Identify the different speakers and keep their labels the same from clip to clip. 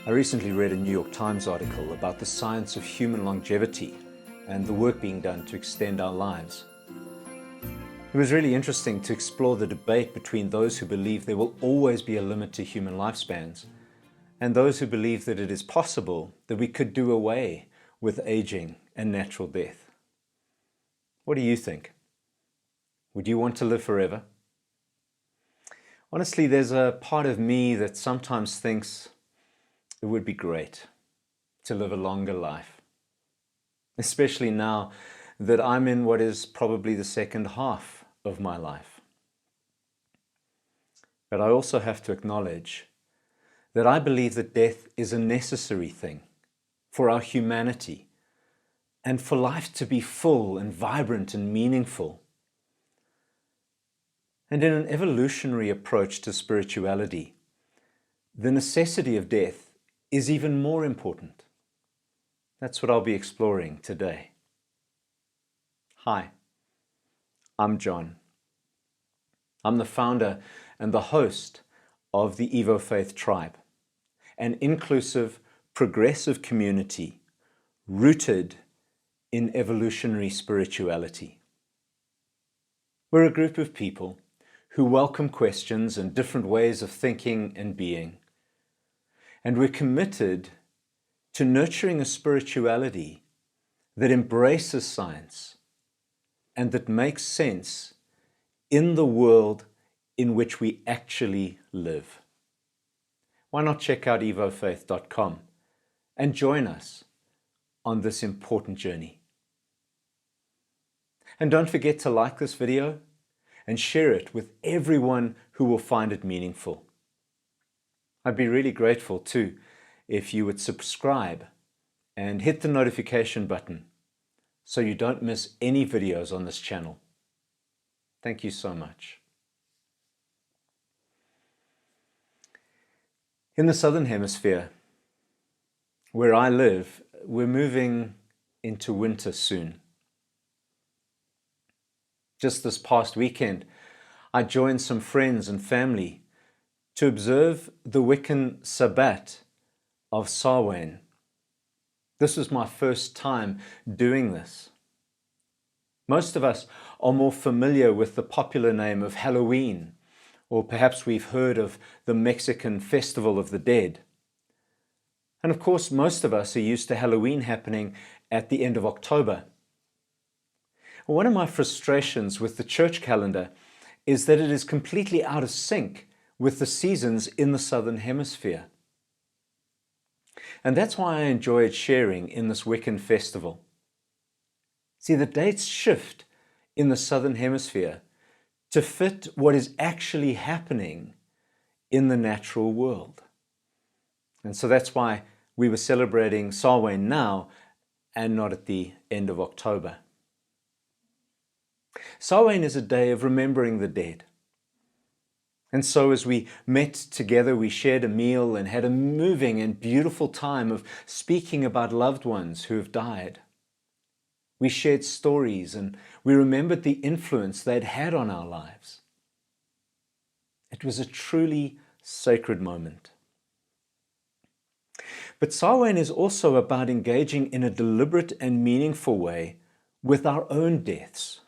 Speaker 1: I recently read a New York Times article about the science of human longevity and the work being done to extend our lives. It was really interesting to explore the debate between those who believe there will always be a limit to human lifespans and those who believe that it is possible that we could do away with aging and natural death. What do you think? Would you want to live forever? Honestly, there's a part of me that sometimes thinks it would be great to live a longer life, especially now that I'm in what is probably the second half of my life. But I also have to acknowledge that I believe that death is a necessary thing for our humanity and for life to be full and vibrant and meaningful. And in an evolutionary approach to spirituality, the necessity of death is even more important. That's what I'll be exploring today. Hi, I'm John. I'm the founder and the host of the Evo Faith Tribe, an inclusive, progressive community rooted in evolutionary spirituality. We're a group of people who welcome questions and different ways of thinking and being. And we're committed to nurturing a spirituality that embraces science and that makes sense in the world in which we actually live. Why not check out evofaith.com and join us on this important journey? And don't forget to like this video and share it with everyone who will find it meaningful. I'd be really grateful too if you would subscribe and hit the notification button so you don't miss any videos on this channel. Thank you so much. In the Southern Hemisphere, where I live, we're moving into winter soon. Just this past weekend, I joined some friends and family to observe the Wiccan Sabbat of Samhain. This was my first time doing this. Most of us are more familiar with the popular name of Halloween, or perhaps we've heard of the Mexican Festival of the Dead. And of course, most of us are used to Halloween happening at the end of October. One of my frustrations with the church calendar is that it is completely out of sync with the seasons in the Southern Hemisphere. And that's why I enjoyed sharing in this Wiccan festival. See, the dates shift in the Southern Hemisphere to fit what is actually happening in the natural world. And so that's why we were celebrating Samhain now and not at the end of October. Samhain is a day of remembering the dead. And so as we met together, we shared a meal and had a moving and beautiful time of speaking about loved ones who have died. We shared stories and we remembered the influence they'd had on our lives. It was a truly sacred moment. But Samhain is also about engaging in a deliberate and meaningful way with our own deaths.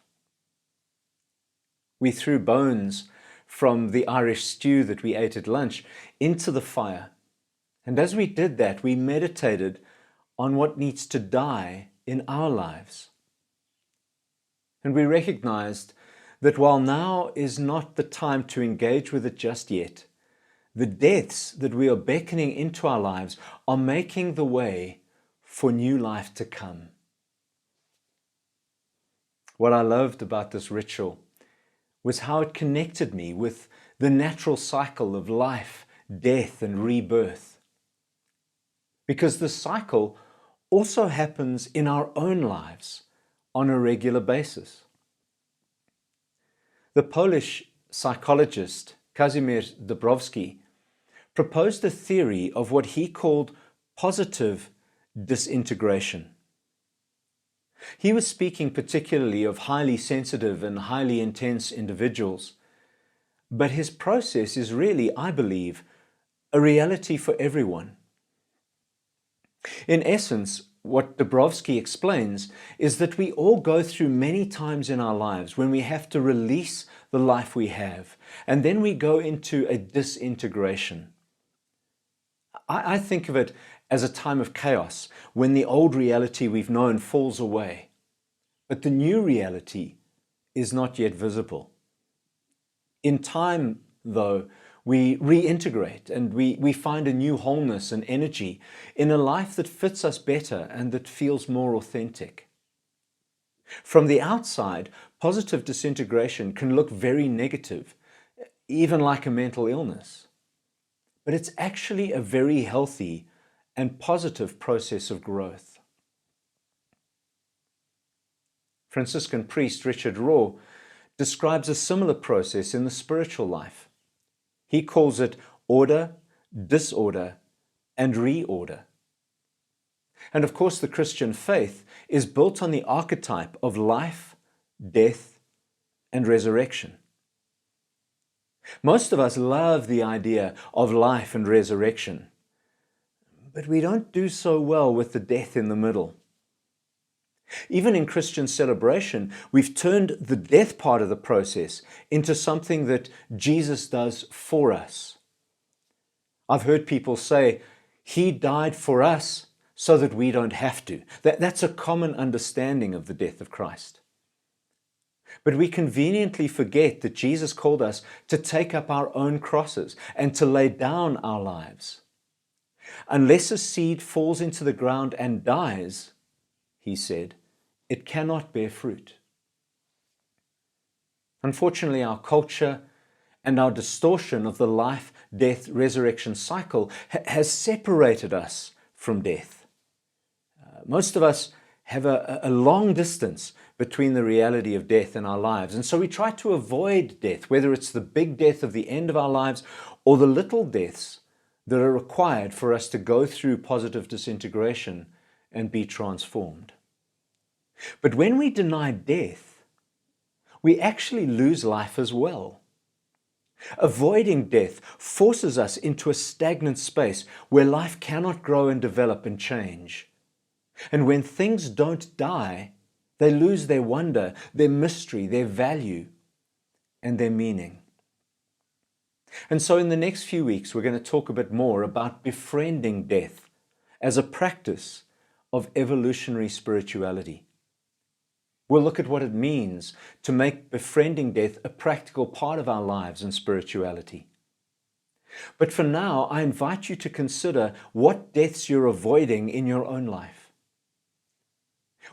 Speaker 1: We threw bones from the Irish stew that we ate at lunch into the fire. And as we did that, we meditated on what needs to die in our lives. And we recognized that while now is not the time to engage with it just yet, the deaths that we are beckoning into our lives are making the way for new life to come. What I loved about this ritual was how it connected me with the natural cycle of life, death, and rebirth. Because this cycle also happens in our own lives on a regular basis. The Polish psychologist Kazimierz Dabrowski proposed a theory of what he called positive disintegration. He was speaking particularly of highly sensitive and highly intense individuals, but his process is really, I believe, a reality for everyone. In essence, what Dabrowski explains is that we all go through many times in our lives when we have to release the life we have, and then we go into a disintegration. I think of it as a time of chaos when the old reality we've known falls away, but the new reality is not yet visible. In time, though, we reintegrate and we find a new wholeness and energy in a life that fits us better and that feels more authentic. From the outside, positive disintegration can look very negative, even like a mental illness. But it's actually a very healthy and positive process of growth. Franciscan priest Richard Rohr describes a similar process in the spiritual life. He calls it order, disorder, and reorder. And of course, the Christian faith is built on the archetype of life, death, and resurrection. Most of us love the idea of life and resurrection, but we don't do so well with the death in the middle. Even in Christian celebration, we've turned the death part of the process into something that Jesus does for us. I've heard people say, He died for us so that we don't have to. That's a common understanding of the death of Christ. But we conveniently forget that Jesus called us to take up our own crosses and to lay down our lives. Unless a seed falls into the ground and dies, he said, it cannot bear fruit. Unfortunately, our culture and our distortion of the life, death, resurrection cycle has separated us from death. Most of us have a long distance between the reality of death in our lives, and so we try to avoid death, whether it's the big death of the end of our lives or the little deaths that are required for us to go through positive disintegration and be transformed. But when we deny death, we actually lose life as well. Avoiding death forces us into a stagnant space where life cannot grow and develop and change. And when things don't die, they lose their wonder, their mystery, their value, and their meaning. And so in the next few weeks, we're going to talk a bit more about befriending death as a practice of evolutionary spirituality. We'll look at what it means to make befriending death a practical part of our lives and spirituality. But for now, I invite you to consider what deaths you're avoiding in your own life.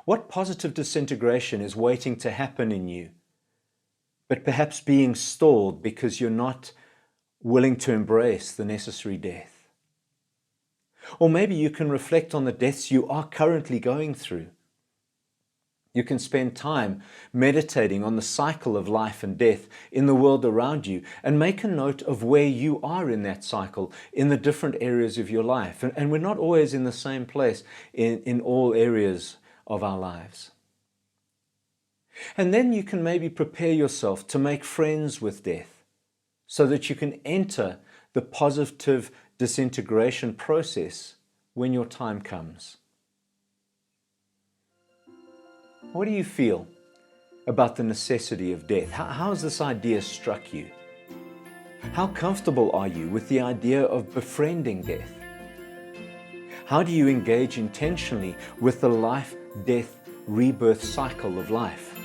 Speaker 1: What positive disintegration is waiting to happen in you, but perhaps being stalled because you're not willing to embrace the necessary death? Or maybe you can reflect on the deaths you are currently going through. You can spend time meditating on the cycle of life and death in the world around you and make a note of where you are in that cycle in the different areas of your life. And we're not always in the same place in all areas of our lives. And then you can maybe prepare yourself to make friends with death so that you can enter the positive disintegration process when your time comes. What do you feel about the necessity of death? How has this idea struck you? How comfortable are you with the idea of befriending death? How do you engage intentionally with the life, death, rebirth cycle of life?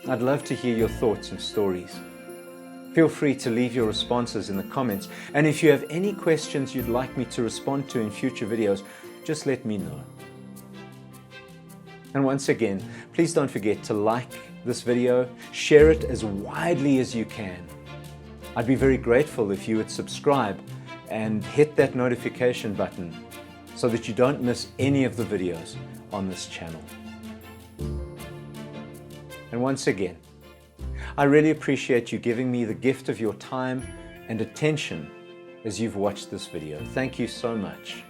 Speaker 1: I'd love to hear your thoughts and stories. Feel free to leave your responses in the comments, and if you have any questions you'd like me to respond to in future videos, just let me know. And once again, please don't forget to like this video, share it as widely as you can. I'd be very grateful if you would subscribe and hit that notification button so that you don't miss any of the videos on this channel. And once again, I really appreciate you giving me the gift of your time and attention as you've watched this video. Thank you so much.